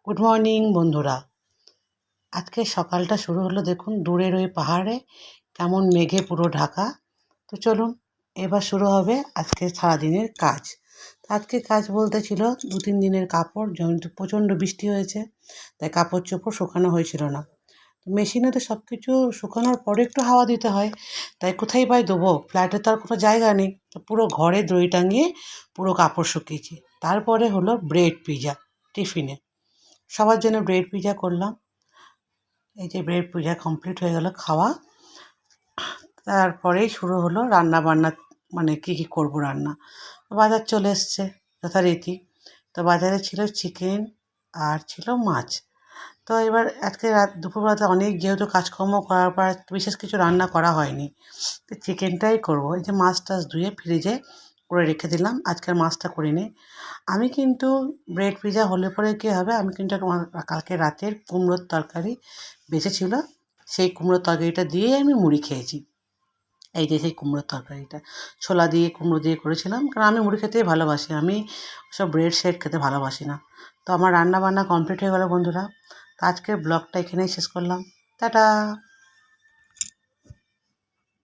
Good morning বন্ধুরা। আজকে সকালটা শুরু হলো দেখুন, দূরের ওই পাহাড়ে কেমন মেঘে পুরো ঢাকা। তো চলুন, এবার শুরু হবে আজকে সারাদিনের কাজ। তো আজকে কাজ বলতে ছিল 2-3 দিনের কাপড়, যেহেতু প্রচণ্ড বৃষ্টি হয়েছে তাই কাপড় চোপড় শুকানো হয়েছিল না। তো মেশিনে তো সব কিছু শুকানোর পরে একটু হাওয়া দিতে হয়, তাই কোথায় পাই দেবো, ফ্ল্যাটে তো আর কোনো জায়গা নেই। তো পুরো ঘরে দড়ি টাঙিয়ে পুরো কাপড় শুকিয়েছি। তারপরে হলো ব্রেড পিজা টিফিনে, সবার জন্য ব্রেড পিজা করলাম। এই যে ব্রেড পিজা কমপ্লিট হয়ে গেল খাওয়া। তারপরেই শুরু হলো রান্না বান্না, মানে কী করব রান্না। বাজার চলে এসছে যথারীতি। তো বাজারে ছিল চিকেন আর ছিল মাছ। তো এবার আজকে দুপুরবেলাতে অনেক যেহেতু কাজকর্ম করার পর বিশেষ কিছু রান্না করা হয়নি, তো চিকেনটাই করব। এই যে মাছ টাছ ধুয়ে ফ্রিজে করে রেখে দিলাম, আজকের মাছটা করিনি। আমি কিন্তু ব্রেড পিজা হলে পরে কী হবে, আমি কিন্তু কালকে রাতের কুমড়োর তরকারি বেঁচেছিল, সেই কুমড়োর তরকারিটা দিয়ে আমি মুড়ি খেয়েছি। এই যে সেই কুমড়োর তরকারিটা ছোলা দিয়ে কুমড়ো দিয়ে করেছিলাম, কারণ আমি মুড়ি খেতেই ভালোবাসি, আমি সব ব্রেড শেড খেতে ভালোবাসি না। তো আমার রান্না বান্না কমপ্লিট হয়ে গেল বন্ধুরা। তো আজকের ব্লগটা এখানেই শেষ করলাম। টাটা।